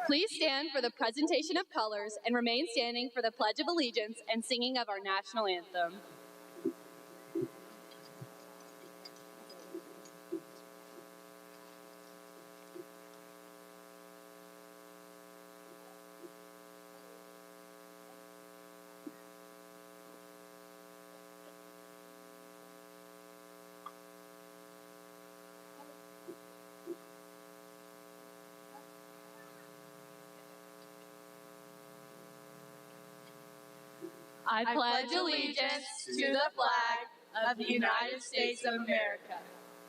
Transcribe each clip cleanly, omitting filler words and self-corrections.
Please stand for the presentation of colors and remain standing for the Pledge of Allegiance and singing of our national anthem. I pledge allegiance to the flag of the United States of America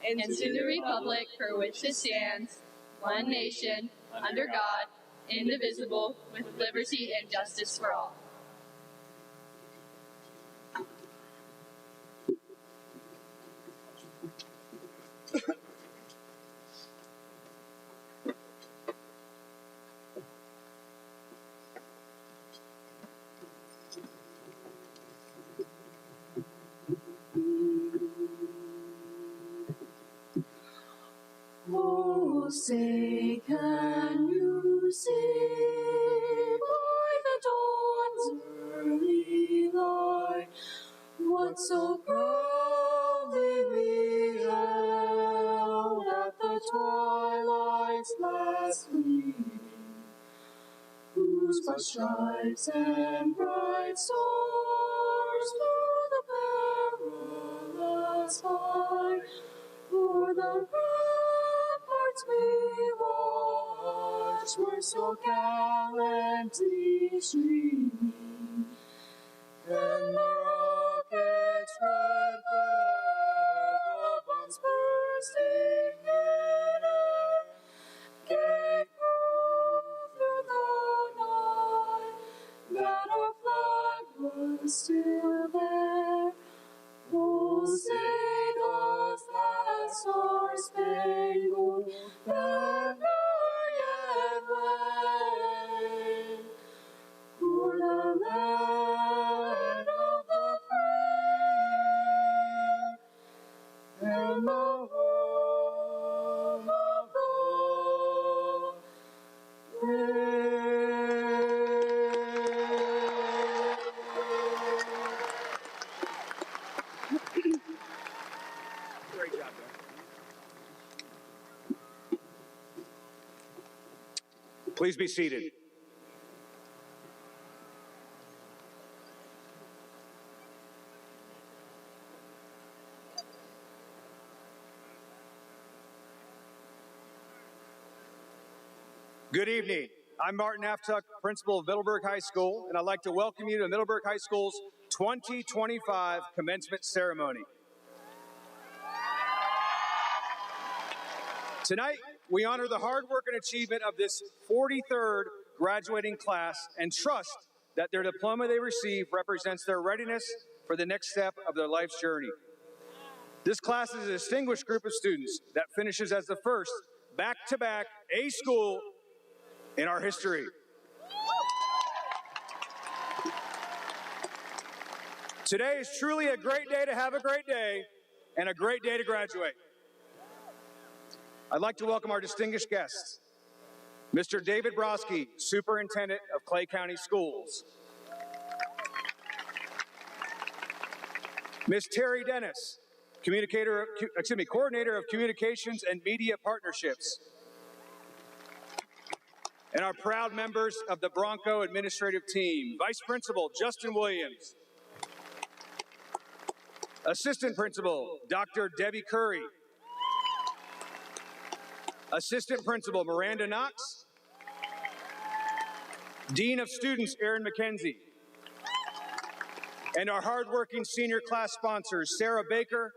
and to the republic for which it stands, one nation, under God, indivisible, with liberty and justice for all. Oh, say, can you see by the dawn's early light what so proudly we hailed at the twilight's last gleaming, whose bright stripes and bright stars through the perilous fight o'er the ramparts we watched were so gallantly streaming, and the rocket's red glare, the bombs bursting in air, gave proof through the night that our flag was still there. Oh, say does that star-spangled banner yet wave o'er the land of the from the home of all. Great job, man. Please be seated. Good evening. I'm Martin Aftuck, principal of Middleburg High School, and I'd like to welcome you to Middleburg High School's 2025 commencement ceremony. Tonight, we honor the hard work and achievement of this 43rd graduating class and trust that their diploma they receive represents their readiness for the next step of their life's journey. This class is a distinguished group of students that finishes as the first back-to-back A school in our history. Today is truly a great day to have a great day and a great day to graduate. I'd like to welcome our distinguished guests, Mr. David Broski, Superintendent of Clay County Schools, Ms. Terry Dennis, Coordinator of Communications and Media Partnerships, and our proud members of the Bronco administrative team, Vice Principal Justin Williams, Assistant Principal Dr. Debbie Curry, Assistant Principal Miranda Knox, Dean of Students Aaron McKenzie, and our hardworking senior class sponsors Sarah Baker,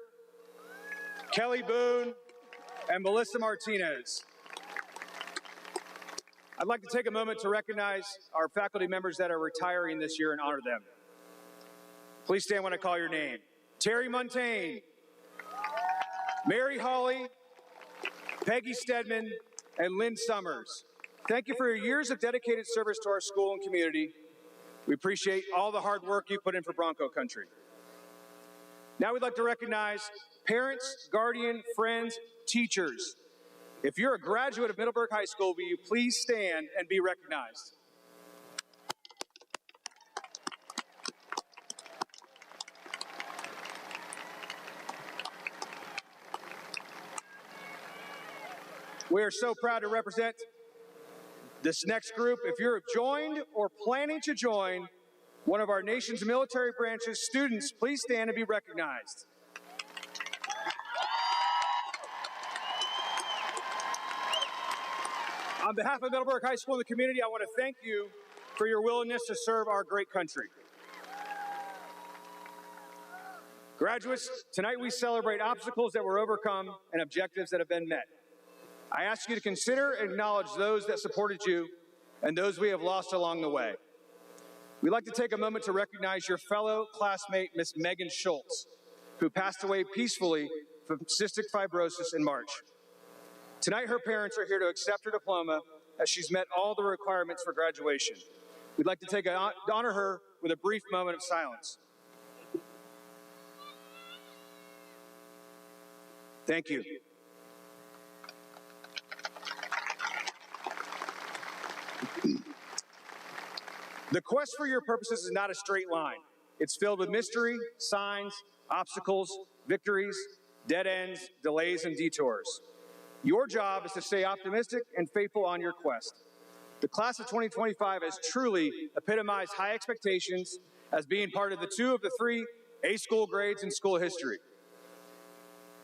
Kelly Boone, and Melissa Martinez. I'd like to take a moment to recognize our faculty members that are retiring this year and honor them. Please stand when I call your name. Terry Montaigne, Mary Hawley, Peggy Stedman, and Lynn Summers. Thank you for your years of dedicated service to our school and community. We appreciate all the hard work you put in for Bronco Country. Now we'd like to recognize parents, guardian, friends, teachers. If you're a graduate of Middleburg High School, will you please stand and be recognized? We are so proud to represent this next group. If you're joined or planning to join one of our nation's military branches, students, please stand and be recognized. On behalf of Middleburg High School and the community, I want to thank you for your willingness to serve our great country. Graduates, tonight we celebrate obstacles that were overcome and objectives that have been met. I ask you to consider and acknowledge those that supported you and those we have lost along the way. We'd like to take a moment to recognize your fellow classmate, Miss Megan Schultz, who passed away peacefully from cystic fibrosis in March. Tonight, her parents are here to accept her diploma as she's met all the requirements for graduation. We'd like to honor her with a brief moment of silence. Thank you. The quest for your purposes is not a straight line. It's filled with mystery, signs, obstacles, victories, dead ends, delays, and detours. Your job is to stay optimistic and faithful on your quest. The class of 2025 has truly epitomized high expectations as being part of the 2 of the 3 A school grades in school history.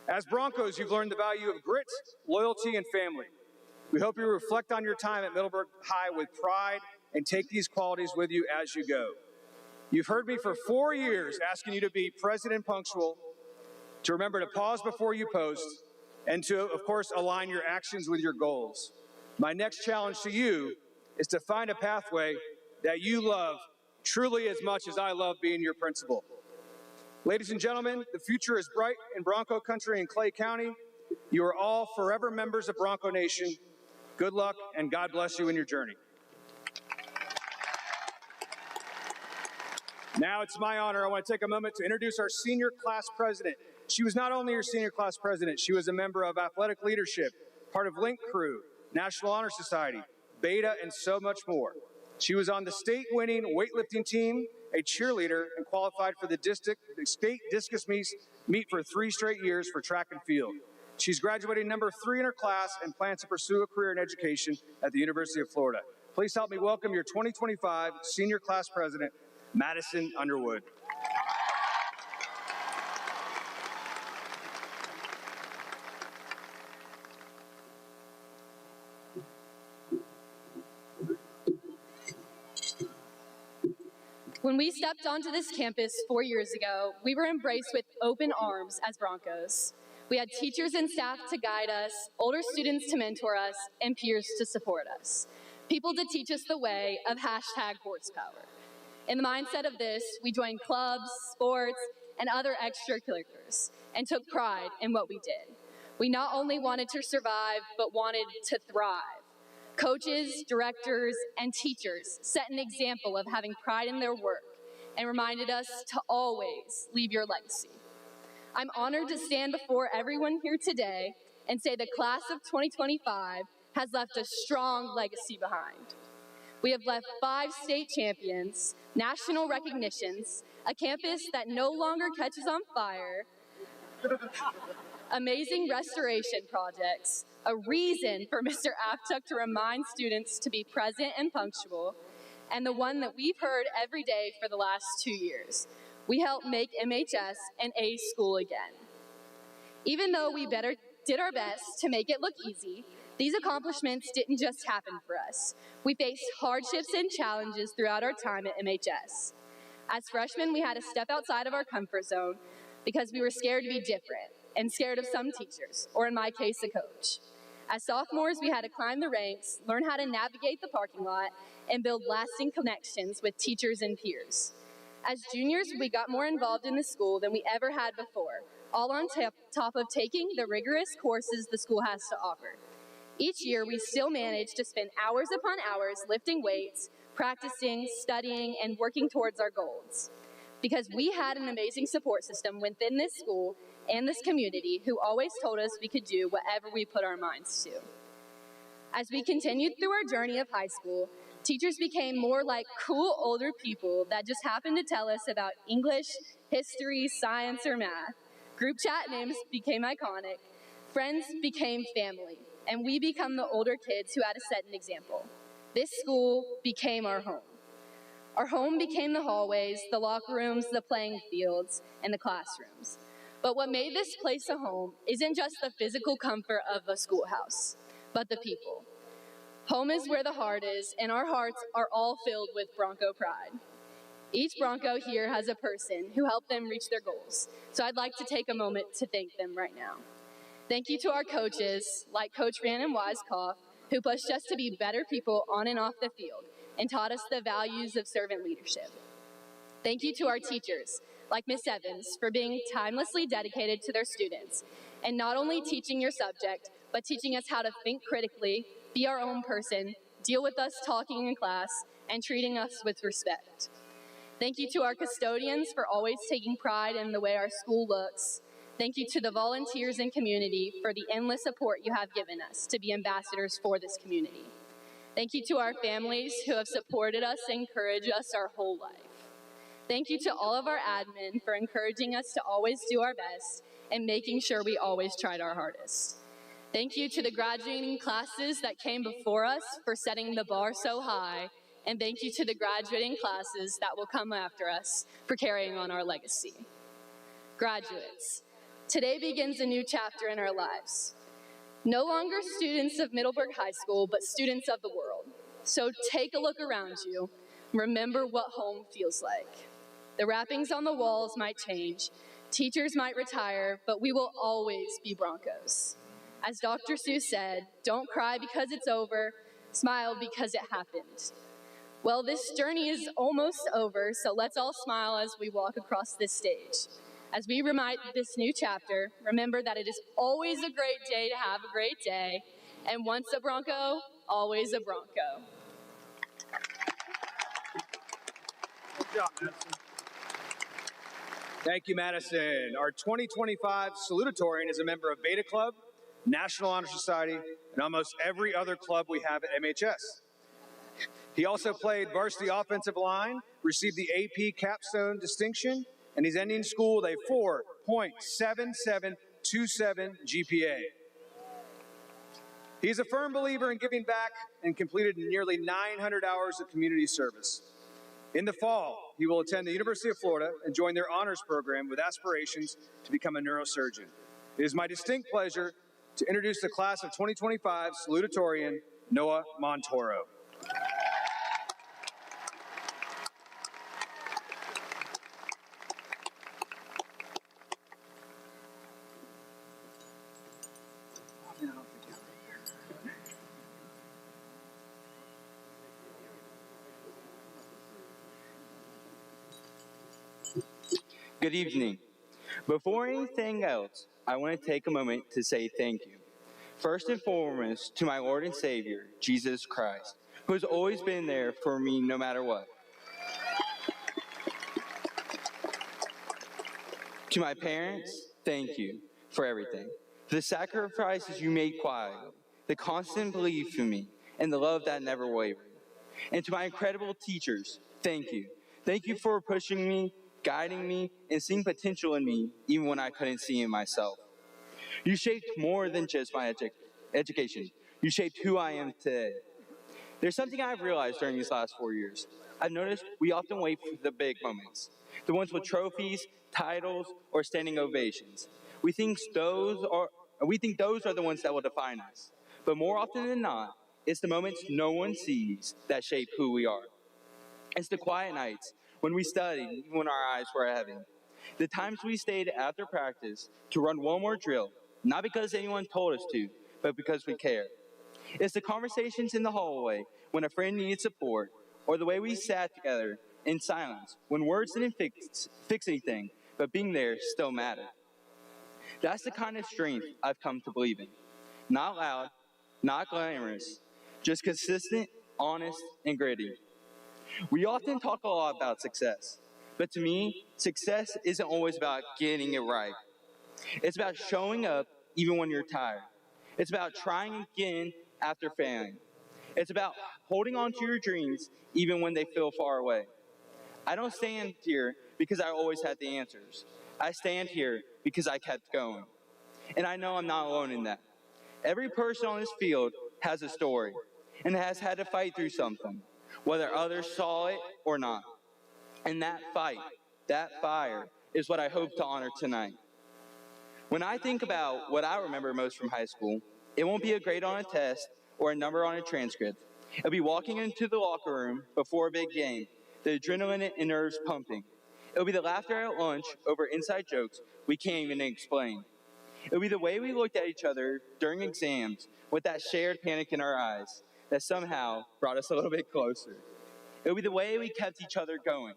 As Broncos, you've learned the value of grit, loyalty, and family. We hope you reflect on your time at Middleburg High with pride and take these qualities with you as you go. You've heard me for 4 years asking you to be present and punctual, to remember to pause before you post, and to, of course, align your actions with your goals. My next challenge to you is to find a pathway that you love truly as much as I love being your principal. Ladies and gentlemen, the future is bright in Bronco Country and Clay County. You are all forever members of Bronco Nation. Good luck, and God bless you in your journey. Now it's my honor. I want to take a moment to introduce our senior class president. She was not only your senior class president, she was a member of athletic leadership, part of Link Crew, National Honor Society, Beta, and so much more. She was on the state-winning weightlifting team, a cheerleader, and qualified for the state discus meet for 3 straight years for track and field. She's graduating number 3 in her class and plans to pursue a career in education at the University of Florida. Please help me welcome your 2025 senior class president, Madison Underwood. When we stepped onto this campus 4 years ago, we were embraced with open arms as Broncos. We had teachers and staff to guide us, older students to mentor us, and peers to support us. People to teach us the way of #horsepower. In the mindset of this, we joined clubs, sports, and other extracurriculars, and took pride in what we did. We not only wanted to survive, but wanted to thrive. Coaches, directors, and teachers set an example of having pride in their work and reminded us to always leave your legacy. I'm honored to stand before everyone here today and say the class of 2025 has left a strong legacy behind. We have left 5 state champions, national recognitions, a campus that no longer catches on fire, amazing restoration projects, a reason for Mr. Aptuck to remind students to be present and punctual, and the one that we've heard every day for the last 2 years. We helped make MHS an A school again. Even though we did our best to make it look easy, these accomplishments didn't just happen for us. We faced hardships and challenges throughout our time at MHS. As freshmen, we had to step outside of our comfort zone because we were scared to be different and scared of some teachers, or in my case, a coach. As sophomores, we had to climb the ranks, learn how to navigate the parking lot, and build lasting connections with teachers and peers. As juniors, we got more involved in the school than we ever had before, all on top of taking the rigorous courses the school has to offer. Each year, we still manage to spend hours upon hours lifting weights, practicing, studying, and working towards our goals. Because we had an amazing support system within this school and this community who always told us we could do whatever we put our minds to. As we continued through our journey of high school, teachers became more like cool older people that just happened to tell us about English, history, science, or math. Group chat names became iconic, friends became family, and we become the older kids who had to set an example. This school became our home. Our home became the hallways, the locker rooms, the playing fields, and the classrooms. But what made this place a home isn't just the physical comfort of a schoolhouse, but the people. Home is where the heart is, and our hearts are all filled with Bronco pride. Each Bronco here has a person who helped them reach their goals, so I'd like to take a moment to thank them right now. Thank you to our coaches, like Coach Rhiannon Weiskopf, who pushed us to be better people on and off the field and taught us the values of servant leadership. Thank you to our teachers, like Miss Evans, for being timelessly dedicated to their students and not only teaching your subject, but teaching us how to think critically, be our own person, deal with us talking in class, and treating us with respect. Thank you to our custodians for always taking pride in the way our school looks. Thank you to the volunteers and community for the endless support you have given us to be ambassadors for this community. Thank you to our families who have supported us and encouraged us our whole life. Thank you to all of our admin for encouraging us to always do our best and making sure we always tried our hardest. Thank you to the graduating classes that came before us for setting the bar so high, and thank you to the graduating classes that will come after us for carrying on our legacy. Graduates, today begins a new chapter in our lives. No longer students of Middleburg High School, but students of the world. So take a look around you. Remember what home feels like. The wrappings on the walls might change, teachers might retire, but we will always be Broncos. As Dr. Seuss said, don't cry because it's over, smile because it happened. Well, this journey is almost over, so let's all smile as we walk across this stage. As we write this new chapter, remember that it is always a great day to have a great day, and once a Bronco, always a Bronco. Good job, Madison. Thank you, Madison. Our 2025 Salutatorian is a member of Beta Club, National Honor Society, and almost every other club we have at MHS. He also played varsity offensive line, received the AP Capstone distinction, and he's ending school with a 4.7727 GPA. He's a firm believer in giving back and completed nearly 900 hours of community service. In the fall, he will attend the University of Florida and join their honors program with aspirations to become a neurosurgeon. It is my distinct pleasure to introduce the class of 2025 Salutatorian, Noah Montoro. Good evening. Before anything else, I want to take a moment to say thank you. First and foremost, to my Lord and Savior, Jesus Christ, who has always been there for me no matter what. To my parents, thank you for everything. For the sacrifices you made quietly, the constant belief in me, and the love that never wavered. And to my incredible teachers, thank you. Thank you for pushing me, guiding me, and seeing potential in me even when I couldn't see in myself. You shaped more than just my education. You shaped who I am today. There's something I've realized during these last 4 years. I've noticed we often wait for the big moments, the ones with trophies, titles, or standing ovations. We think those are the ones that will define us. But more often than not, it's the moments no one sees that shape who we are. It's the quiet nights when we studied even when our eyes were heavy. The times we stayed after practice to run one more drill, not because anyone told us to, but because we cared. It's the conversations in the hallway when a friend needed support, or the way we sat together in silence when words didn't fix anything, but being there still mattered. That's the kind of strength I've come to believe in. Not loud, not glamorous, just consistent, honest, and gritty. We often talk a lot about success, but to me, success isn't always about getting it right. It's about showing up even when you're tired. It's about trying again after failing. It's about holding on to your dreams even when they feel far away. I don't stand here because I always had the answers. I stand here because I kept going. And I know I'm not alone in that. Every person on this field has a story and has had to fight through something, whether others saw it or not. And that fight, that fire, is what I hope to honor tonight. When I think about what I remember most from high school, it won't be a grade on a test or a number on a transcript. It'll be walking into the locker room before a big game, the adrenaline and nerves pumping. It'll be the laughter at lunch over inside jokes we can't even explain. It'll be the way we looked at each other during exams with that shared panic in our eyes that somehow brought us a little bit closer. It'll be the way we kept each other going.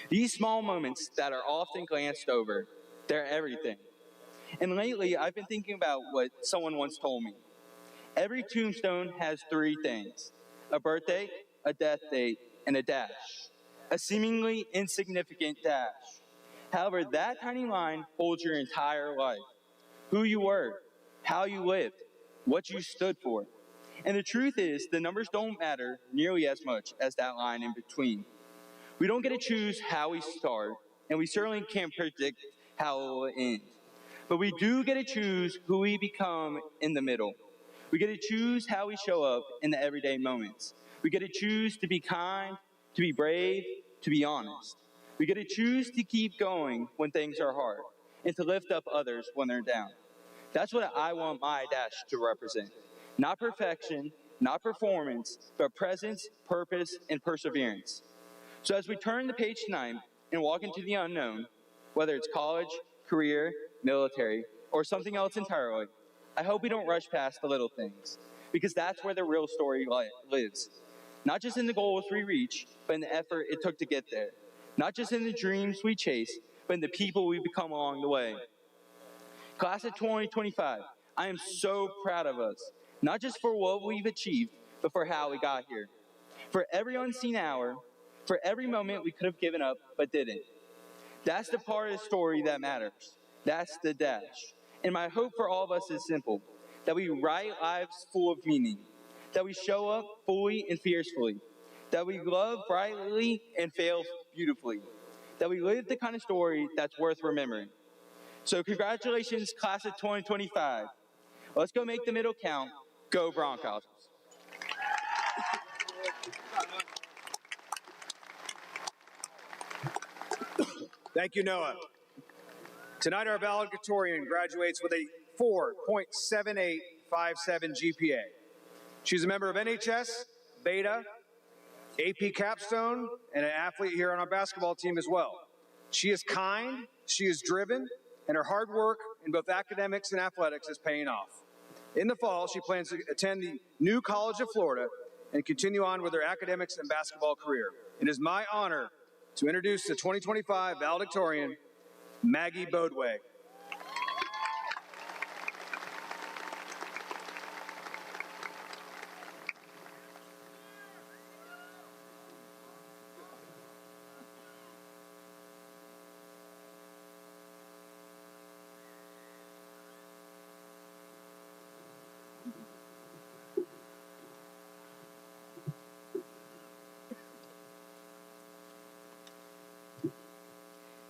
These small moments that are often glanced over, they're everything. And lately, I've been thinking about what someone once told me. Every tombstone has 3 things: a birthday, a death date, and a dash. A seemingly insignificant dash. However, that tiny line holds your entire life. Who you were, how you lived, what you stood for. And the truth is, the numbers don't matter nearly as much as that line in between. We don't get to choose how we start, and we certainly can't predict how it will end. But we do get to choose who we become in the middle. We get to choose how we show up in the everyday moments. We get to choose to be kind, to be brave, to be honest. We get to choose to keep going when things are hard, and to lift up others when they're down. That's what I want my dash to represent. Not perfection, not performance, but presence, purpose, and perseverance. So as we turn the page tonight and walk into the unknown, whether it's college, career, military, or something else entirely, I hope we don't rush past the little things, because that's where the real story lives. Not just in the goals we reach, but in the effort it took to get there. Not just in the dreams we chase, but in the people we become along the way. Class of 2025, I am so proud of us, not just for what we've achieved, but for how we got here. For every unseen hour, for every moment we could have given up but didn't. That's the part of the story that matters. That's the dash. And my hope for all of us is simple, that we write lives full of meaning, that we show up fully and fiercely, that we love brightly and fail beautifully, that we live the kind of story that's worth remembering. So congratulations, class of 2025. Let's go make the middle count. Go Broncos. Thank you, Noah. Tonight, our valedictorian graduates with a 4.7857 GPA. She's a member of NHS, Beta, AP Capstone, and an athlete here on our basketball team as well. She is kind, she is driven, and her hard work in both academics and athletics is paying off. In the fall, she plans to attend the New College of Florida and continue on with her academics and basketball career. It is my honor to introduce the 2025 valedictorian, Maggie Bodway.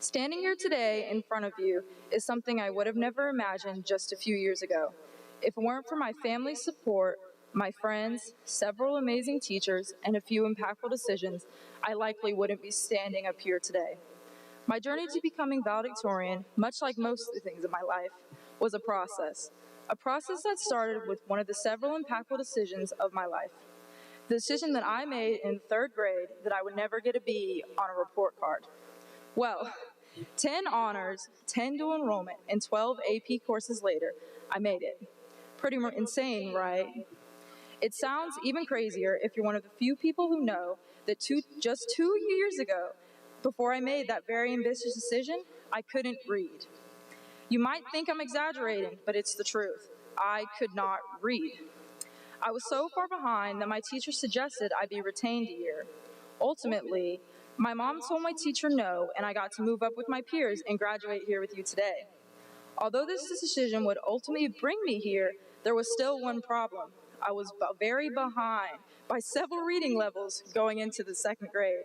Standing here today in front of you is something I would have never imagined just a few years ago. If it weren't for my family's support, my friends, several amazing teachers, and a few impactful decisions, I likely wouldn't be standing up here today. My journey to becoming valedictorian, much like most of the things in my life, was a process that started with one of the several impactful decisions of my life. The decision that I made in 3rd grade that I would never get a B on a report card. Well, 10 honors, 10 dual enrollment, and 12 AP courses later, I made it. Pretty insane, right? It sounds even crazier if you're one of the few people who know that just 2 years ago, before I made that very ambitious decision, I couldn't read. You might think I'm exaggerating, but it's the truth. I could not read. I was so far behind that my teacher suggested I be retained a year. Ultimately, my mom told my teacher no, and I got to move up with my peers and graduate here with you today. Although this decision would ultimately bring me here, there was still one problem. I was very behind by several reading levels going into the 2nd grade.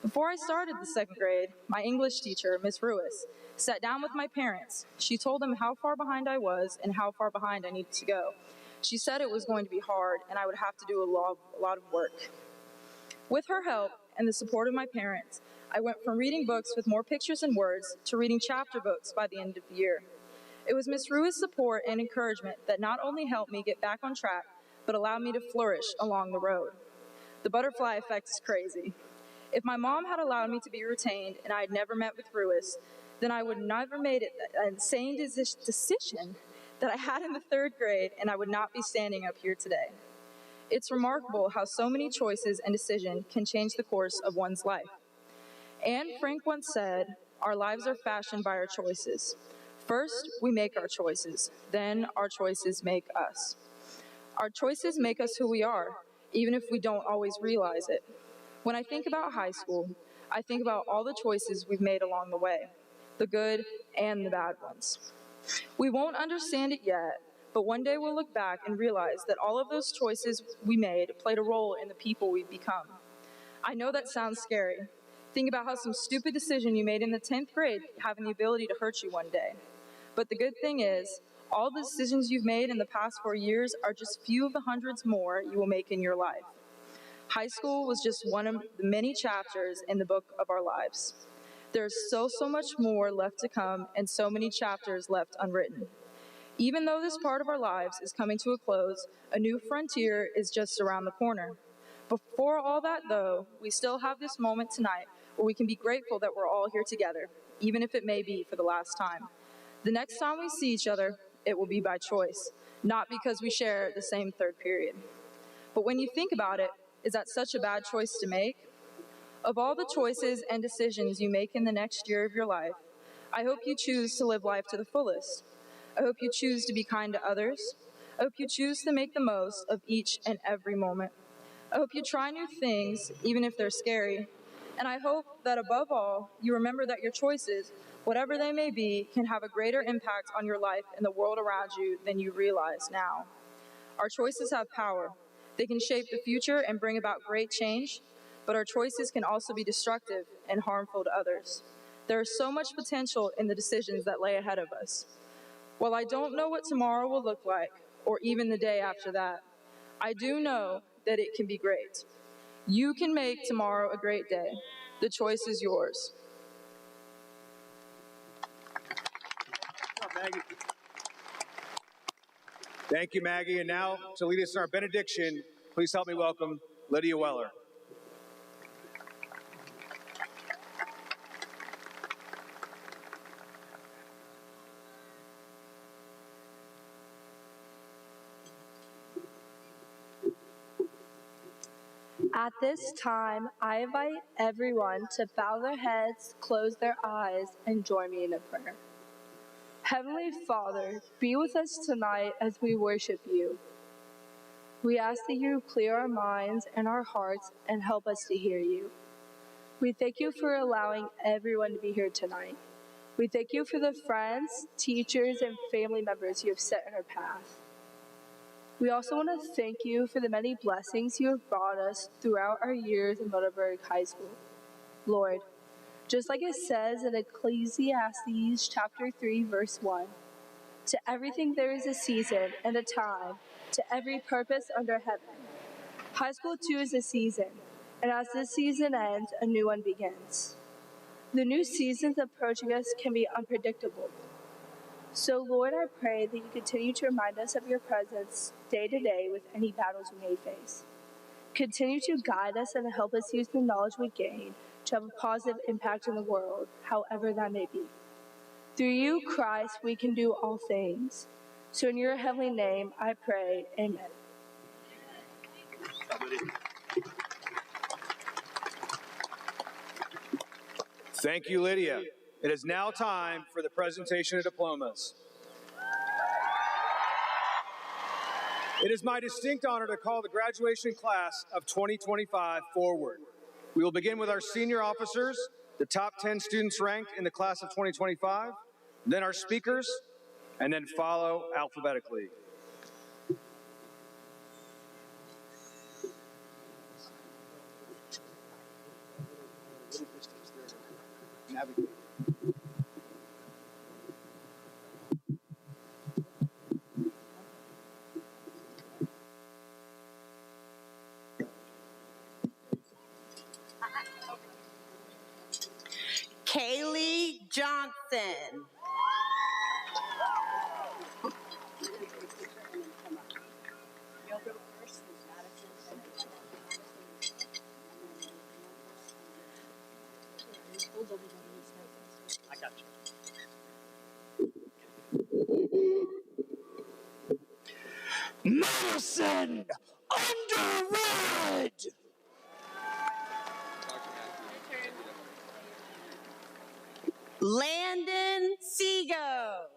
Before I started the 2nd grade, my English teacher, Miss Ruiz, sat down with my parents. She told them how far behind I was and how far behind I needed to go. She said it was going to be hard and I would have to do a lot of work. With her help and the support of my parents, I went from reading books with more pictures and words to reading chapter books by the end of the year. It was Miss Ruiz's support and encouragement that not only helped me get back on track, but allowed me to flourish along the road. The butterfly effect is crazy. If my mom had allowed me to be retained and I had never met with Ruiz, then I would never made it an insane decision that I had in the 3rd grade, and I would not be standing up here today. It's remarkable how so many choices and decisions can change the course of one's life. Anne Frank once said, "Our lives are fashioned by our choices. First, we make our choices. Then our choices make us." Our choices make us who we are, even if we don't always realize it. When I think about high school, I think about all the choices we've made along the way, the good and the bad ones. We won't understand it yet, but one day we'll look back and realize that all of those choices we made played a role in the people we've become. I know that sounds scary. Think about how some stupid decision you made in the 10th grade having the ability to hurt you one day. But the good thing is, all the decisions you've made in the past 4 years are just few of the hundreds more you will make in your life. High school was just one of the many chapters in the book of our lives. There's so much more left to come and so many chapters left unwritten. Even though this part of our lives is coming to a close, a new frontier is just around the corner. Before all that, though, we still have this moment tonight where we can be grateful that we're all here together, even if it may be for the last time. The next time we see each other, it will be by choice, not because we share the same 3rd period. But when you think about it, is that such a bad choice to make? Of all the choices and decisions you make in the next year of your life, I hope you choose to live life to the fullest. I hope you choose to be kind to others. I hope you choose to make the most of each and every moment. I hope you try new things, even if they're scary. And I hope that above all, you remember that your choices, whatever they may be, can have a greater impact on your life and the world around you than you realize now. Our choices have power. They can shape the future and bring about great change, but our choices can also be destructive and harmful to others. There is so much potential in the decisions that lay ahead of us. While I don't know what tomorrow will look like, or even the day after that, I do know that it can be great. You can make tomorrow a great day. The choice is yours. Thank you, Maggie. And now, to lead us in our benediction, please help me welcome Lydia Weller. At this time, I invite everyone to bow their heads, close their eyes, and join me in a prayer. Heavenly Father, be with us tonight as we worship you. We ask that you clear our minds and our hearts and help us to hear you. We thank you for allowing everyone to be here tonight. We thank you for the friends, teachers, and family members you have set in our path. We also want to thank you for the many blessings you have brought us throughout our years in Middleburg High School. Lord, just like it says in Ecclesiastes chapter 3, verse 1, to everything there is a season and a time, to every purpose under heaven. High school too is a season, and as this season ends, a new one begins. The new seasons approaching us can be unpredictable. So, Lord, I pray that you continue to remind us of your presence day to day with any battles we may face. Continue to guide us and help us use the knowledge we gain to have a positive impact in the world, however that may be. Through you, Christ, we can do all things. So in your heavenly name, I pray, amen. Thank you, Lydia. It is now time for the presentation of diplomas. It is my distinct honor to call the graduation class of 2025 forward. We will begin with our senior officers, the top 10 students ranked in the class of 2025, then our speakers, and then follow alphabetically. Kaylee Johnson. I got you. Madison Underwood. Landon Seago.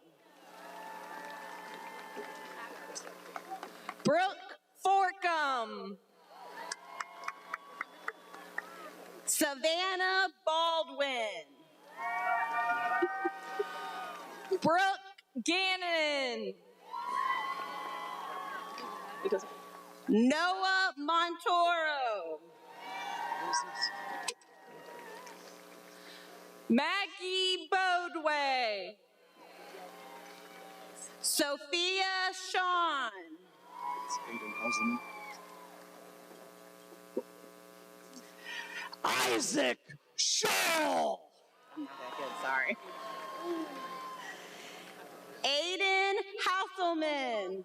Brooke Forcum. Savannah Baldwin. Brooke Gannon. Noah Montoro. Maggie Bodway. Sophia Shawn. Isaac Shaw. I'm not that good, sorry. Aiden Houselman.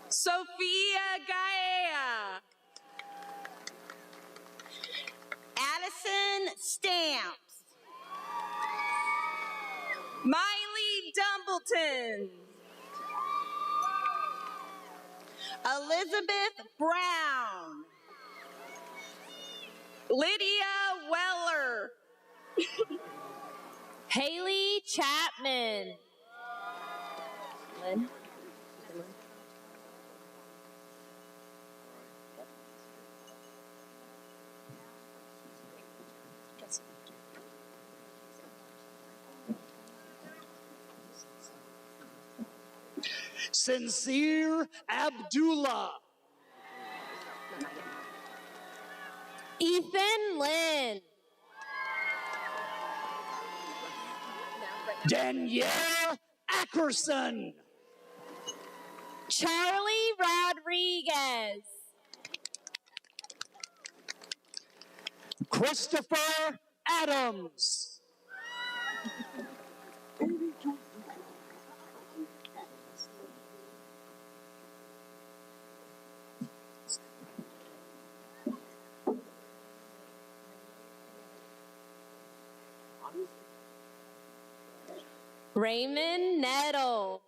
Sophia Gaea. Addison Stamps. Miley Dumbleton. Elizabeth Brown. Lydia Weller. Haley Chapman. Lynn. Sincere Abdullah. Ethan Lynn. Danielle Ackerson. Charlie Rodriguez. Christopher Adams. Raymond Nettle.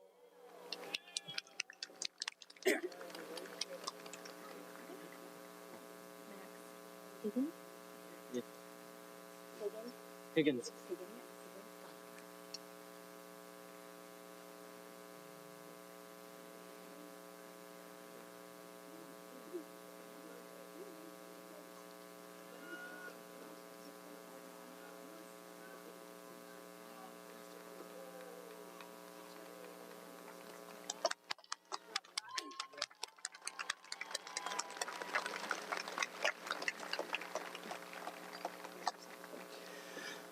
Higgins.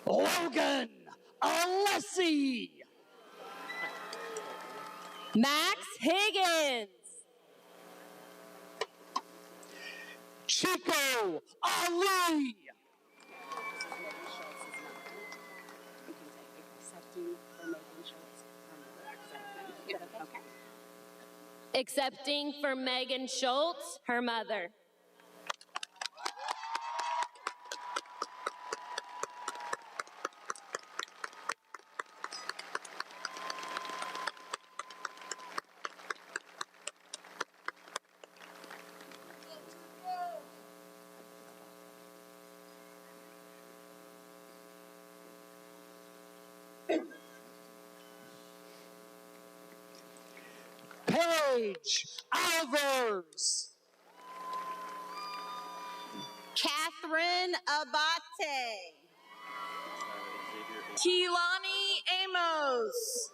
Logan Alessi. Max Higgins. Chico Ali. Accepting for Megan Schultz, her mother. Paige Alvers. Catherine Abate. Keelani Amos.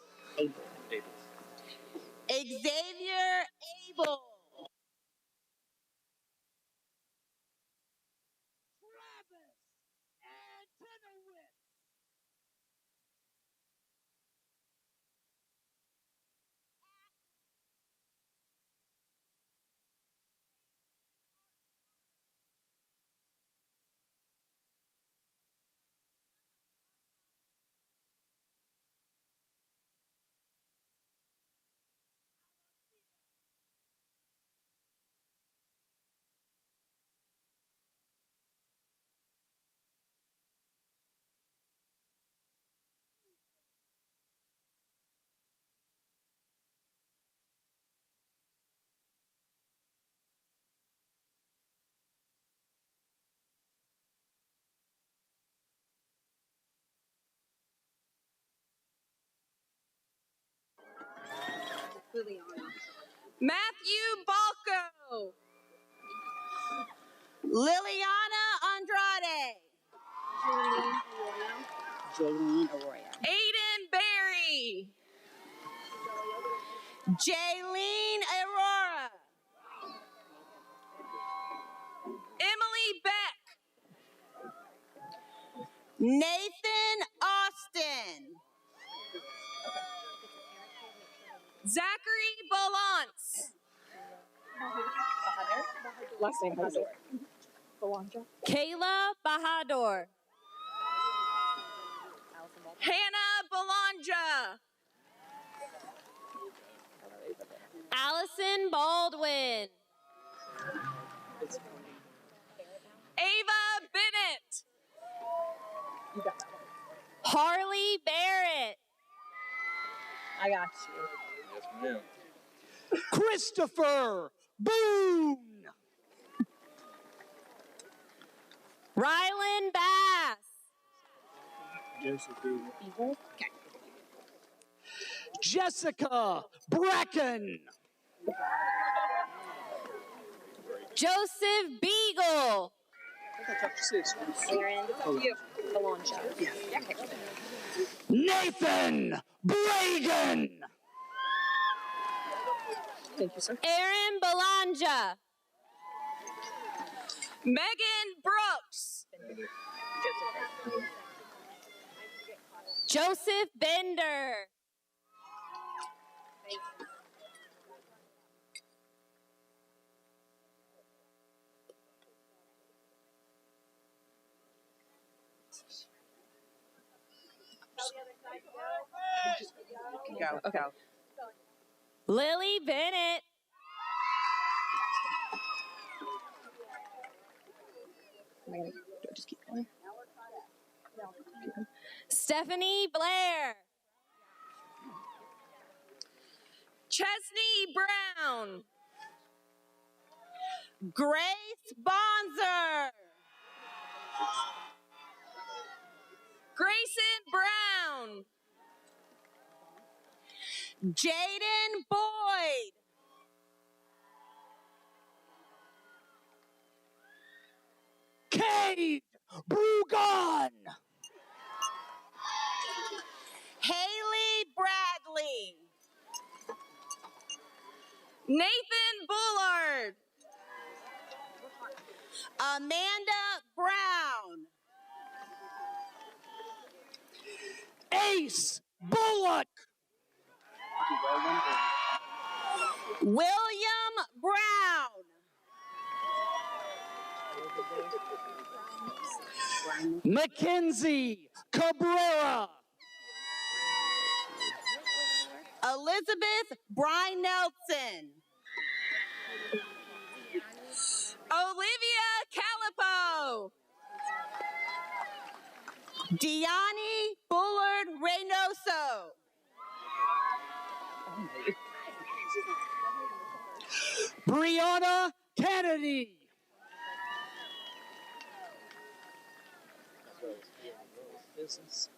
Xavier Abel. Matthew Balco. Liliana Andrade. Jaylene Arroyo. Aiden Berry. Jaylene Aurora. Emily Beck. Nathan Austin. Zachary Balance. Last name Bahadur. Kayla Bahadur. Hannah Belonja. Allison Baldwin. Ava Bennett. Harley Barrett. I got you. Yes, ma'am. Christopher Boone. Rylan Bass. Jessica Bracken. Joseph Beagle. Aaron Alonso. Nathan Bragan. Thank you, sir. Aaron Belongia. Megan Brooks. Joseph Bender. Go. Okay. Lily Bennett. Just keep going. Stephanie Blair. Chesney Brown. Grace Bonzer. Grayson Brown. Jaden Boyd. Cade Brugon. Haley Bradley. Nathan Bullard. Amanda Brown. Ace Bullock. William Brown. Mackenzie Cabrera. Elizabeth Brine Nelson. Olivia Calipo. Deani Bullard Reynoso. Brianna Kennedy. Business.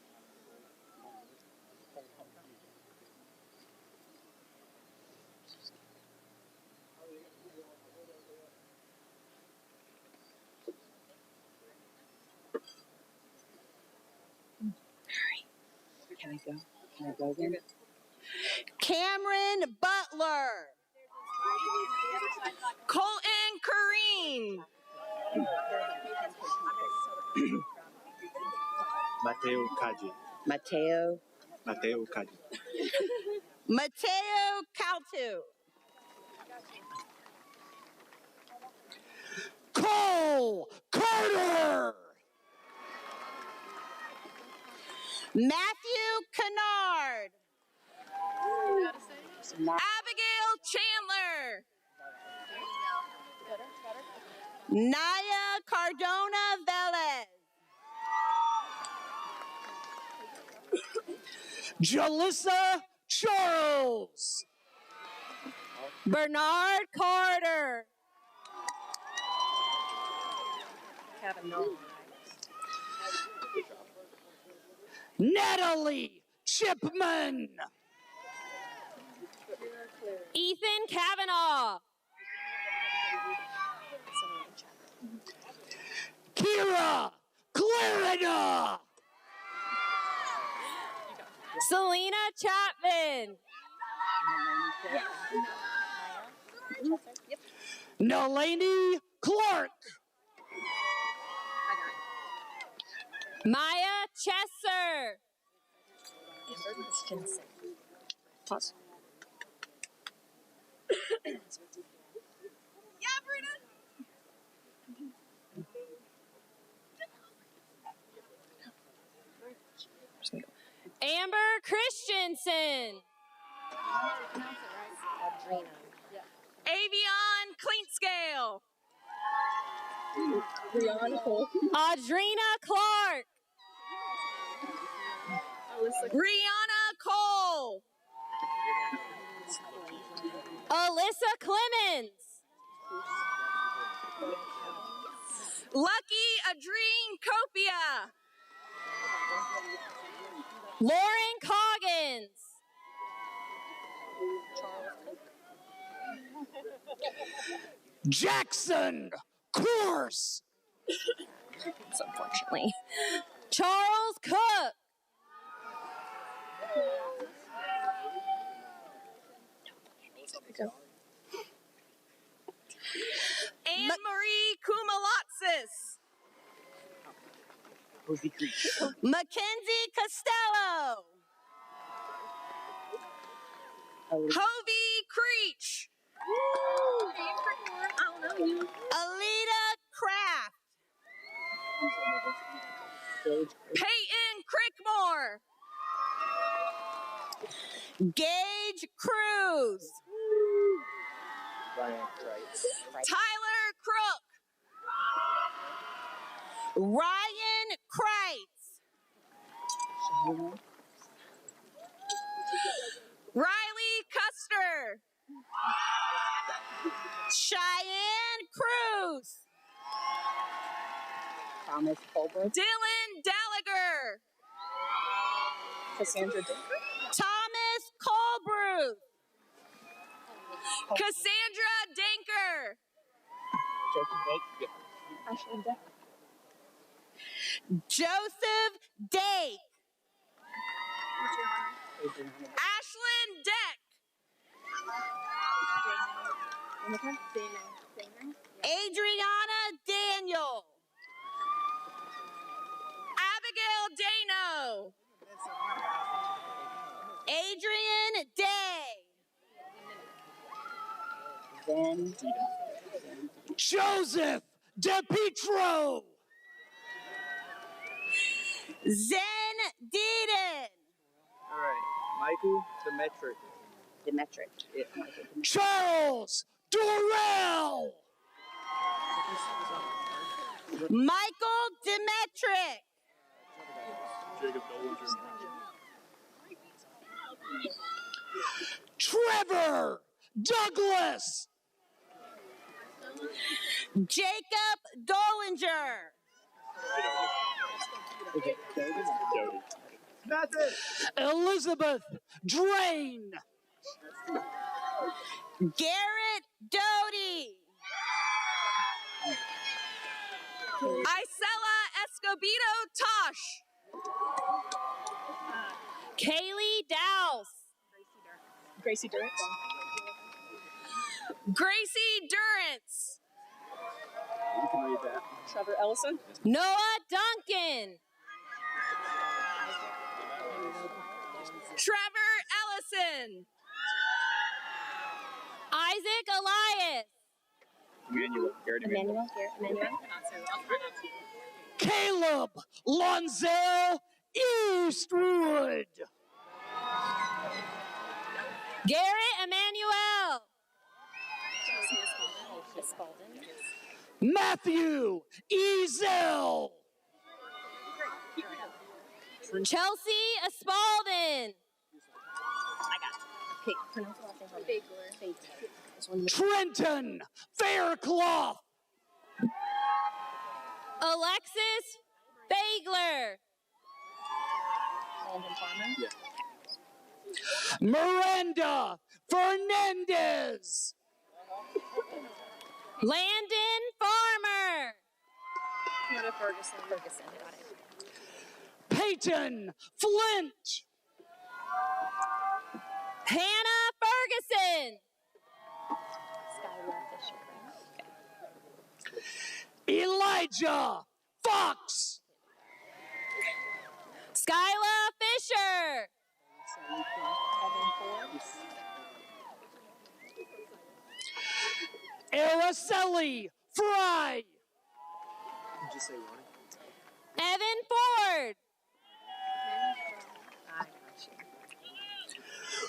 Can I go? Can I go again? Cameron Butler. Colton Corrine. Mateo Kaji. Mateo. Mateo Kaji. Mateo Caltu. Cole Carter. Matthew Kennard. Abigail Chandler. Naya Cardona Velez. Jalissa Charles. Bernard Carter. Natalie Chipman. Ethan Kavanaugh. Kira Clarida. Selena Chapman. Nalani Clark. Maya Chesser. Pause. Amber Christensen. Avion Cleanscale. Audrina Clark. Brianna Cole. Alyssa Clemens. Lucky Adrene Copia. Lauren Coggins. Jackson Course. Unfortunately. Charles Cook. Mackenzie Costello. Hovey Creech. Alita Kraft. Peyton Crickmore. Gage Cruz. Tyler Crook. Ryan Kreitz. Riley Custer. Cheyenne Cruz. Thomas Colbert. Dylan Gallagher. Cassandra Dinker. Thomas Colbruth. Cassandra Dinker. Jacob Dake. Ashley Deck. Joseph Dake. Adriana. Ashlyn Deck. Adriana Daniel. Abigail Dano. Adrian Day. Then Joseph DePietro. Zen Deeden. All right, Michael Demetric. Demetric. Yeah, Michael Demetric. Charles Dorrell. Michael Demetric. Jacob Dollinger. Trevor Douglas. Jacob Dollinger. Nothing. Elizabeth Drain. Garrett Doty. Isela Escobedo Tosh. Kaylee Dowse. Gracie Durrance. Gracie Durrance. You can read that. Trevor Ellison. Noah Duncan. Trevor Ellison. Isaac Elias. Emmanuel. Garrett Emmanuel. Caleb Lonzel Eastwood. Garrett Emmanuel. Matthew Ezel. Chelsea Espaldin. Trenton Faircloth. Alexis Bagler. Miranda Fernandez. Landon Farmer. Ferguson. Got it. Peyton Flint. Hannah Ferguson. Elijah Fox. Skyla Fisher. Araceli Fry. Just say one. Evan Ford.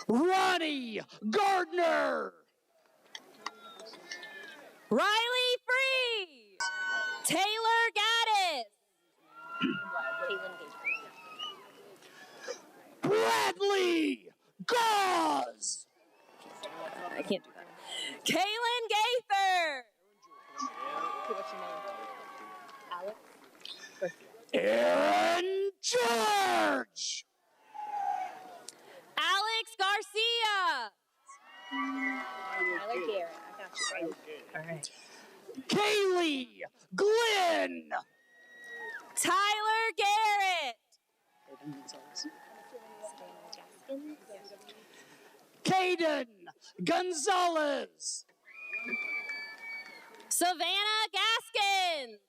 Ronnie Gardner. Riley Free. Taylor Gaddis. Bradley Gauze. I can't do that. Kaylin Gaither. What's your name? Alex? Aaron George. Alex Garcia. Tyler Garrett. I got you, baby. All right. Kaylee Glenn. Tyler Garrett. Caden Gonzalez. Savannah Gaskins.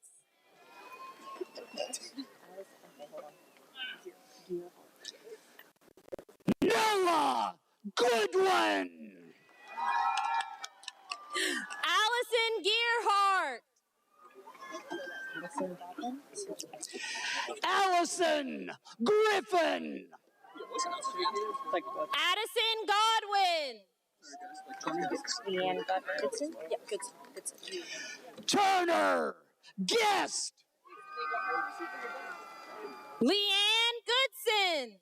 Noah Goodwin. Allison Gearhart. Allison Griffin. Addison Godwin. Leanne Goodson? Yep, Goodson. Turner Guest. Leanne Goodson.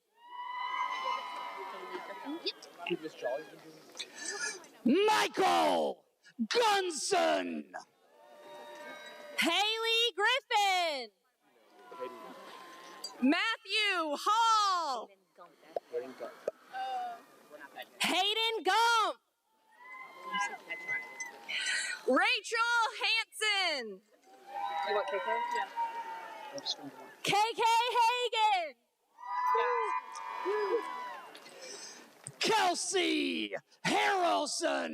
Michael Gunson. Haley Griffin. Matthew Hall. Hayden Gump. Rachel Hansen. You want KK? KK Hagan. Kelsey Harrelson.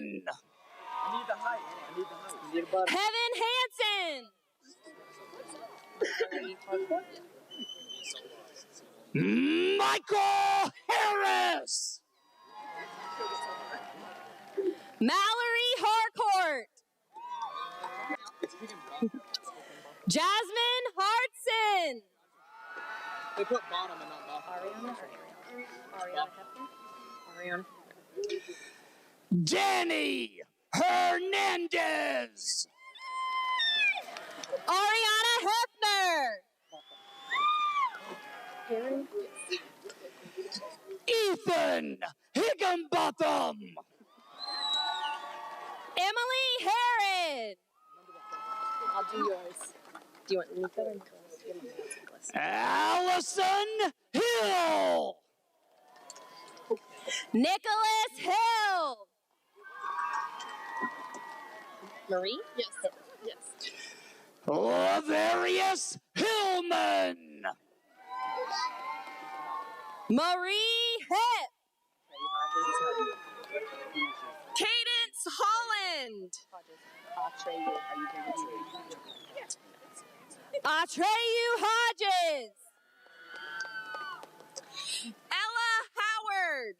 Kevin Hansen. Michael Harris. Mallory Harcourt. Jasmine Hartson. They put bottom and not bottom. Ariana Hefner? Ariana. Danny Hernandez. Ariana Hefner. Ethan Higginbotham. Emily Herod. I'll do yours. Do you want Nico or Nicholas? You want Nicholas. Allison Hill. Nicholas Hill. Marie? Yes. Laverius Hillman. Marie Hip. Cadence Holland. Atreyu Hodges. Ella Howard.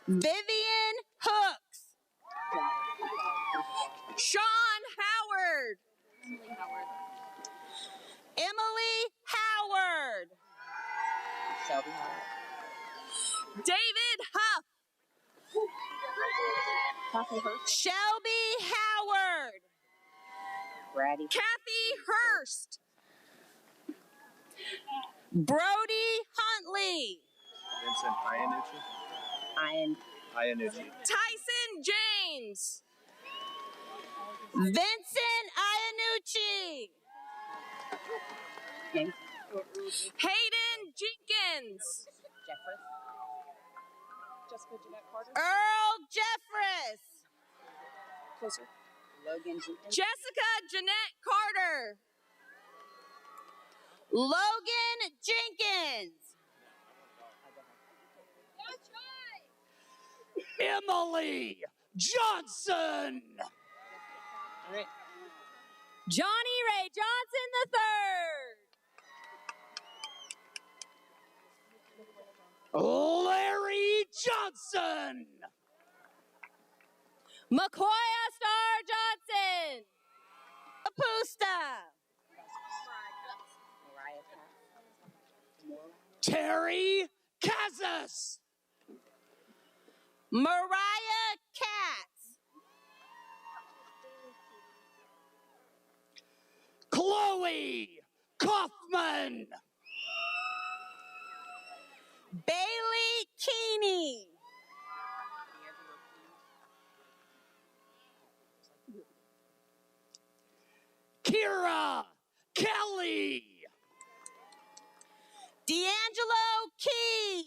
Vivian Hooks. Sean Howard. Emily Howard. David Huff. Shelby Howard. Kathy Hurst. Brody Huntley. Vincent Iannucci. Tyson James. Vincent Iannucci. Hayden Jenkins. Jessica Jeanette Carter. Earl Jeffress. Closer. Logan Jenkins. Jessica Jeanette Carter. Logan Jenkins. Emily Johnson. Johnny Ray Johnson III. Larry Johnson. McCoy Star Johnson. Apusta. Terry Casas. Mariah Katz. Chloe Kaufman. Bailey Keeney. Kira Kelly. D'Angelo Keys.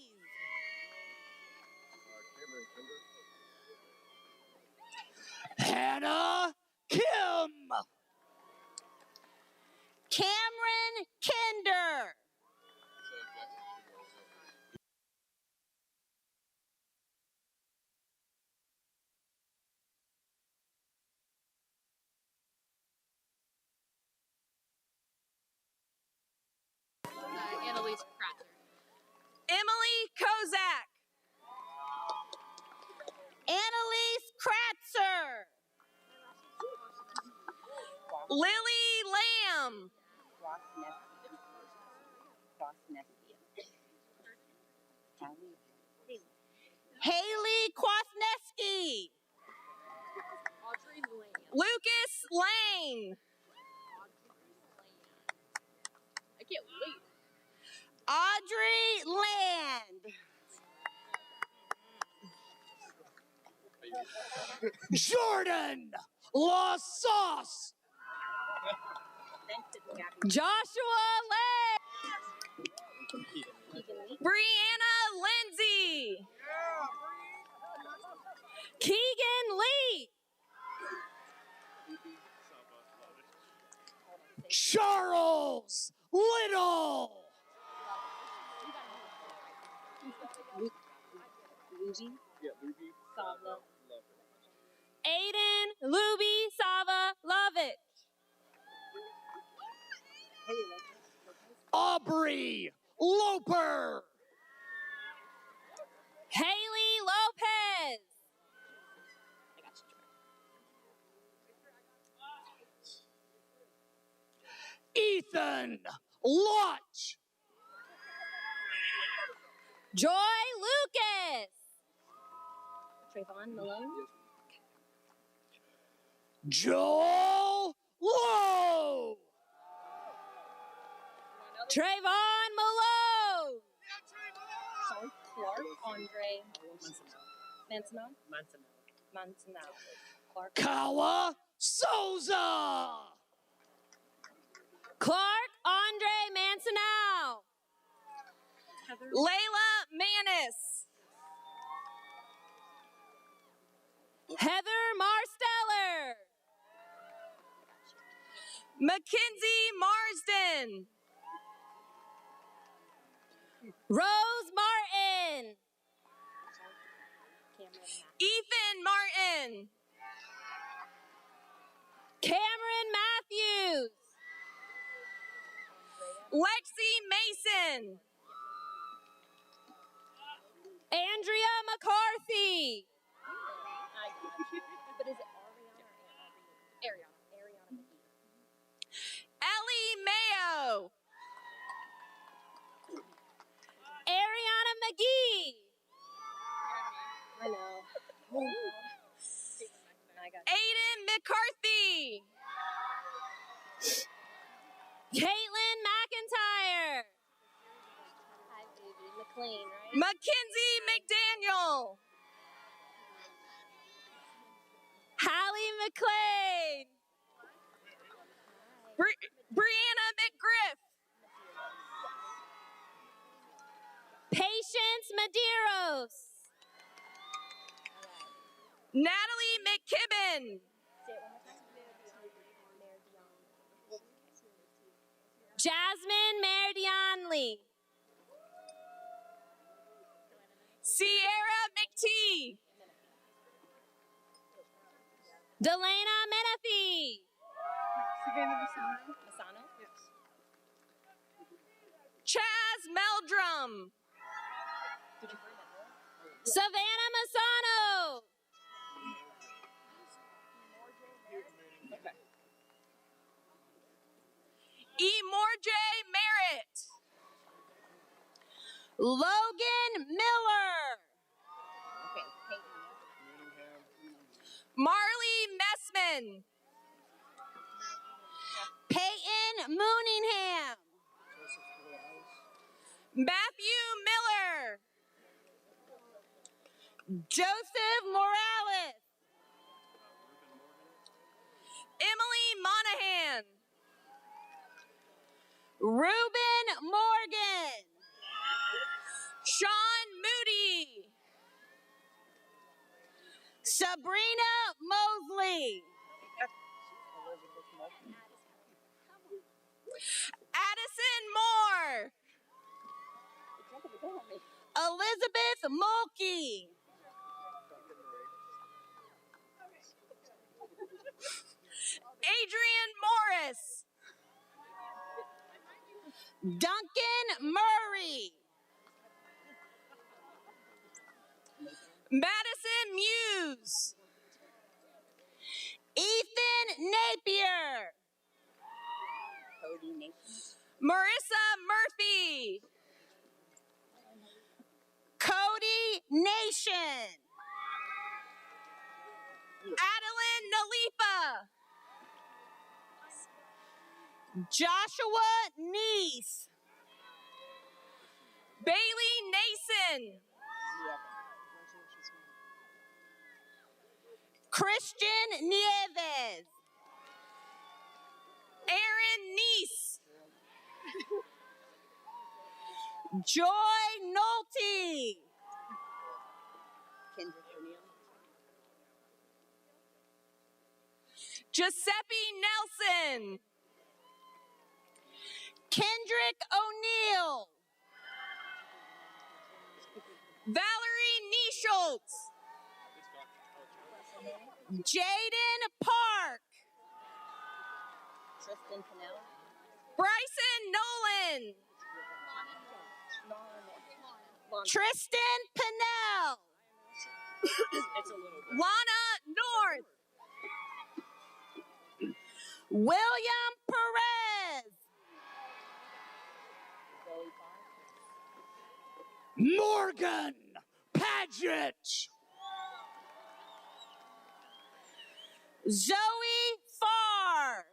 Hannah Kim. Cameron Kinder. Emily Kozak. Annalise Kratzer. Lily Lamb. Haley Kwasneski. Lucas Lane. I can't wait. Audrey Land. Jordan La Sauce. Joshua Lay. Brianna Lindsay. Keegan Lee. Charles Little. Aiden Luby Sava Lovett. Aubrey Loper. Haley Lopez. Ethan Lodge. Joy Lucas. Trayvon Malone. Joel Lowe. Trayvon Malone. Clark Andre Mansono. Clark. Kawa Souza. Clark Andre Mansonow. Layla Manis. Heather Marsteller. Mackenzie Marsden. Rose Martin. Ethan Martin. Cameron Matthews. Lexi Mason. Andrea McCarthy. But is it Ariana or Ariana McGee? Ellie Mayo. Ariana McGee. I know. I got Aiden McCarthy. Caitlin McIntyre. Hi, baby. McLean, right? Mackenzie McDaniel. Hallie McLean. Brianna McGriff. Patience Medeiros. Natalie McKibben. Jasmine Merdianli. Sierra McTee. Delana Menifee. Masano? Yes. Chaz Meldrum. Did you bring that? Savannah Masano. Emorje Merritt. Logan Miller. Okay. Marley Messman. Peyton Mooningham. Matthew Miller. Joseph Morales. Emily Monahan. Reuben Morgan. Sean Moody. Sabrina Mosley. Addison Moore. Elizabeth Mulkey. Adrian Morris. Duncan Murray. Madison Muse. Ethan Napier. Cody Nathan. Marissa Murphy. Cody Nation. Adeline Nalifa. Joshua Neese. Bailey Nason. Christian Nieves. Aaron Neese. Joy Nolte. Kendrick O'Neill. Giuseppe Nelson. Kendrick O'Neill. Valerie Nieschultz. Jaden Park. Tristan Pennell. Bryson Nolan. Tristan Pennell. It's a little bit. Lana North. William Perez. Morgan Paget. Zoe Farr.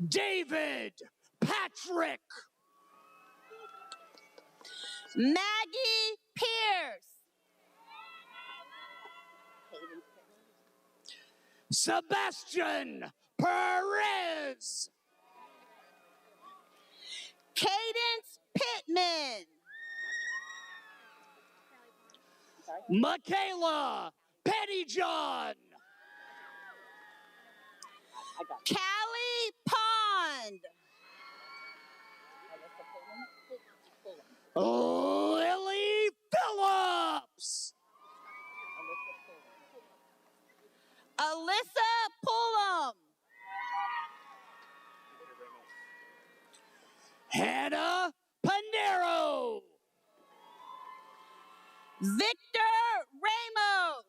David Patrick. Maggie Pierce. Sebastian Perez. Cadence Pittman. Michaela Pettyjohn. Callie Pond. Lily Phillips. Alyssa Pullum. Hannah Panero. Victor Ramos.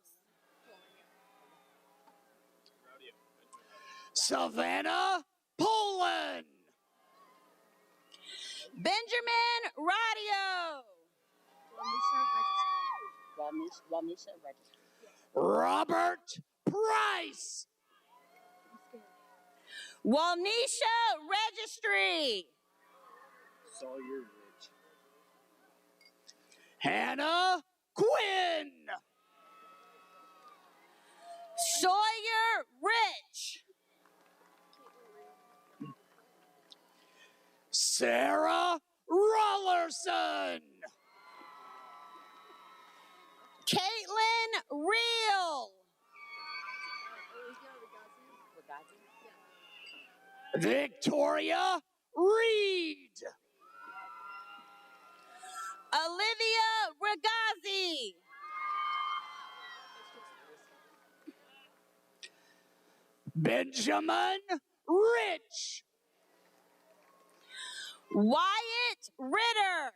Savannah Poland. Benjamin Radio. Wamisha Register. Robert Price. Walnisha Registry. Sawyer Ridge. Hannah Quinn. Sawyer Rich. Sarah Rollerson. Caitlin Reel. Victoria Reed. Olivia Ragazzi. Benjamin Rich. Wyatt Ritter.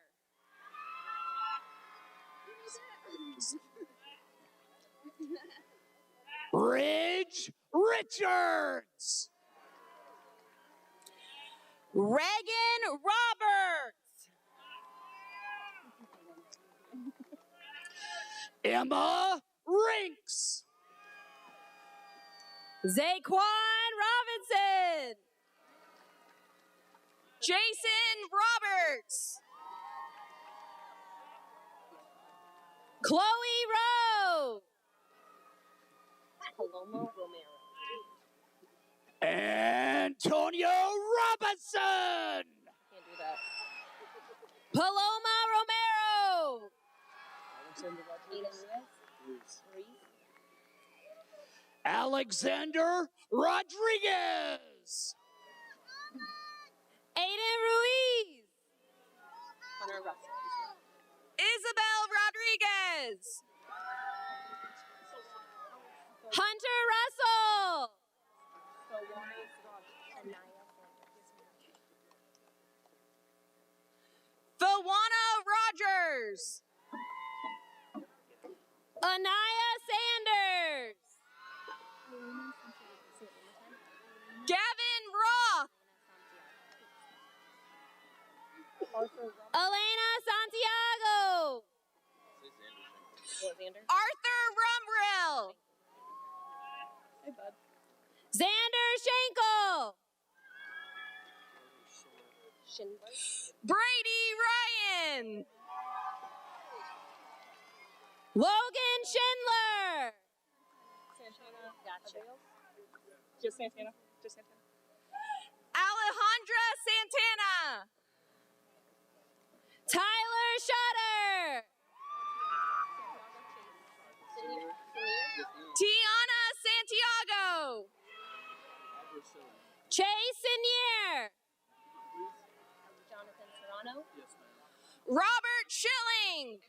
Ridge Richards. Reagan Roberts. Emma Rinks. Zaquan Robinson. Jason Roberts. Chloe Rowe. Paloma Romero. Antonio Robinson. Can't do that. Paloma Romero. Alexander Rodriguez. Alexander Rodriguez. Aiden Ruiz. Hunter Russell. Isabel Rodriguez. Hunter Russell. Fawana Rogers. Anaya Sanders. Gavin Roth. Elena Santiago. Arthur Rumbrill. Xander Schenkel. Brady Ryan. Logan Schindler. Just Santana. Just Santana. Alejandra Santana. Tyler Shutter. Tiana Santiago. Chase Sinier. Jonathan Serrano. Robert Schilling.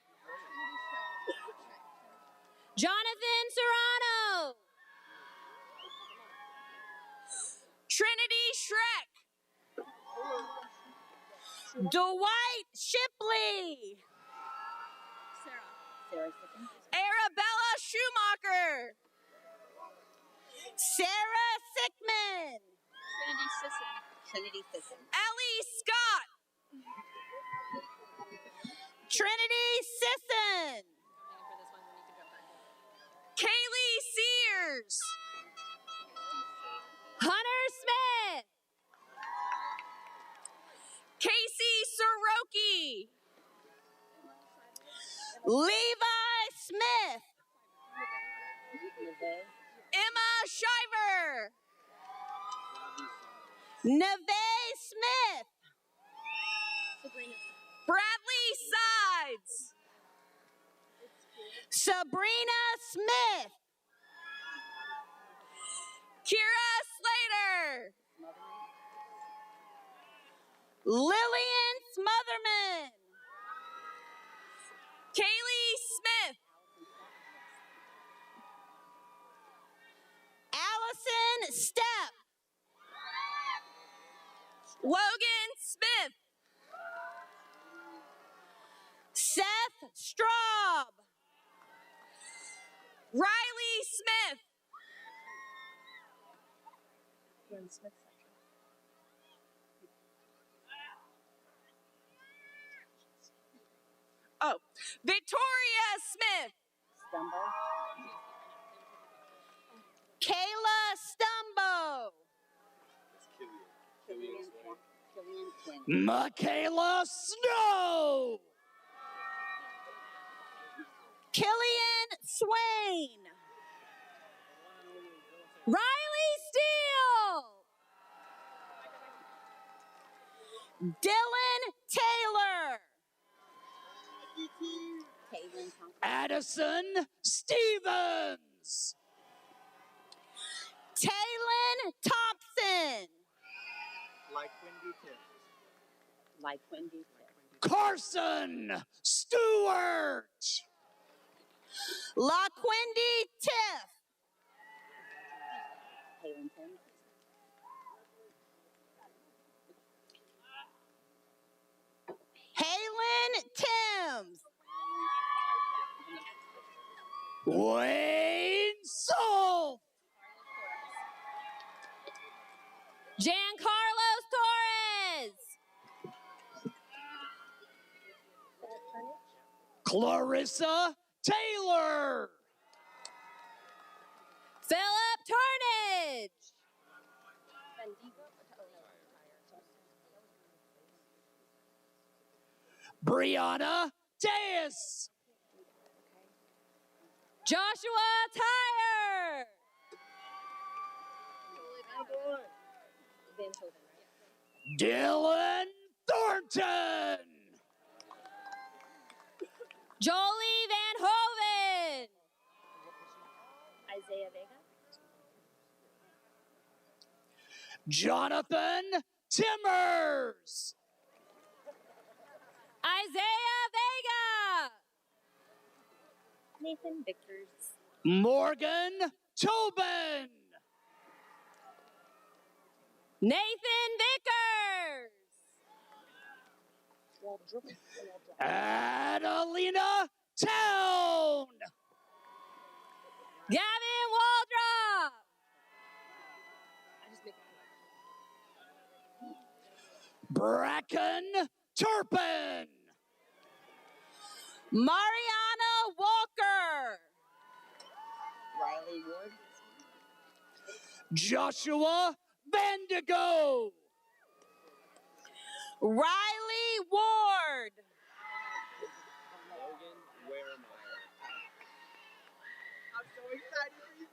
Jonathan Serrano. Trinity Schreck. Dwight Shipley. Arabella Schumacher. Sarah Sickman. Trinity Sisson. Ellie Scott. Trinity Sisson. Kaylee Sears. Hunter Smith. Casey Soroki. Levi Smith. Emma Shiver. Neve Smith. Bradley Sides. Sabrina Smith. Kira Slater. Lillian Smotherman. Kaylee Smith. Allison Stepp. Logan Smith. Seth Straub. Riley Smith. Oh, Victoria Smith. Kayla Stumbo. Michaela Snow. Killian Swain. Riley Steele. Dylan Taylor. Addison Stevens. Taylon Thompson. Like Wendy. Carson Stewart. LaQuindy Tiff. Halen Timms. Wayne Solf. Giancarlos Torres. Clarissa Taylor. Philip Turnage. Brianna Deus. Joshua Tyre. Dylan Thornton. Jolie Van Hoven. Isaiah Vega. Jonathan Timmers. Isaiah Vega. Nathan Vickers. Morgan Tobin. Nathan Vickers. Adelina Town. Gavin Waldrop. Bracken Turpin. Mariana Walker. Riley Ward. Joshua Vandigo. Riley Ward. Logan Waremeyer. I'm so excited for you.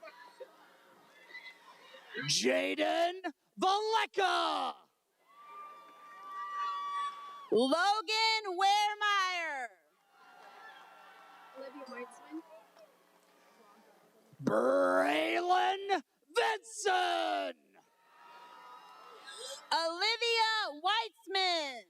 Jaden Valeka. Logan Waremeyer. Olivia Weitzman. Braylon Vinson. Olivia Weitzman.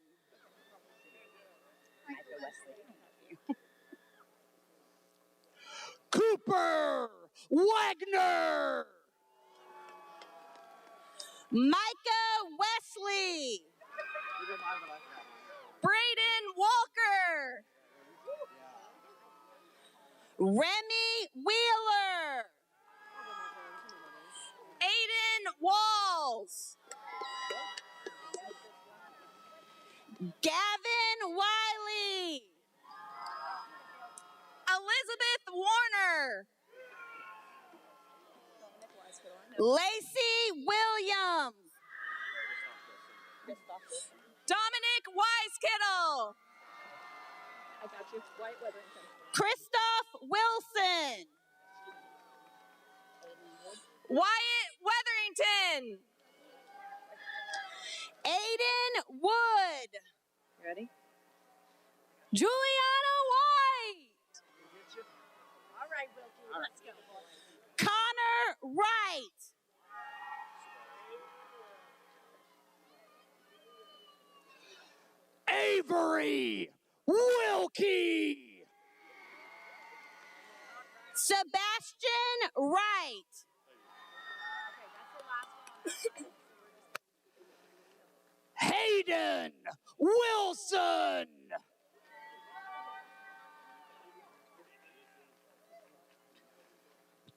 Cooper Wagner. Micah Wesley. Braden Walker. Remy Wheeler. Aiden Walls. Gavin Wiley. Elizabeth Warner. Lacey Williams. Dominic Weiskittle. I got you. White Weatherington. Christoph Wilson. Wyatt Weatherington. Aiden Wood. You ready? Juliana White. All right, Wilkie. Let's go. Connor Wright. Avery Wilkie. Sebastian Wright. Hayden Wilson.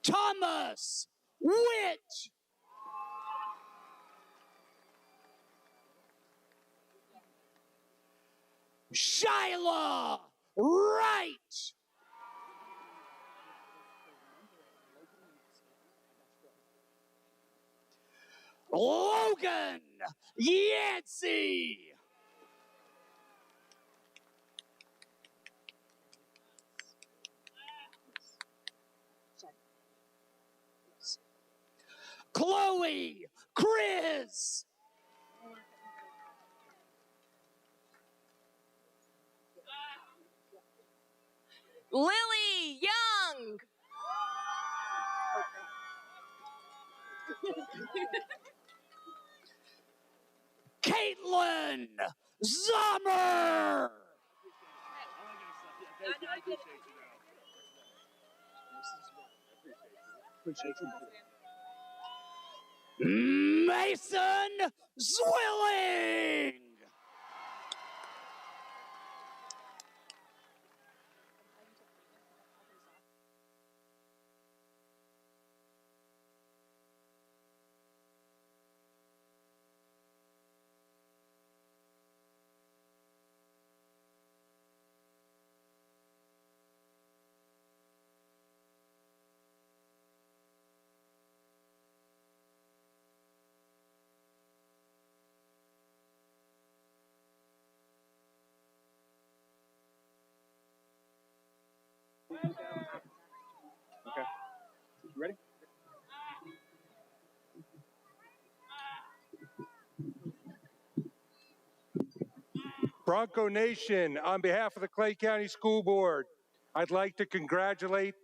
Thomas Witt. Shyla Wright. Logan Yancey. Chloe Chris. Lily Young. Caitlin Zommer. Mason Zwilling. Okay. You ready? Bronco Nation, on behalf of the Clay County School Board, I'd like to congratulate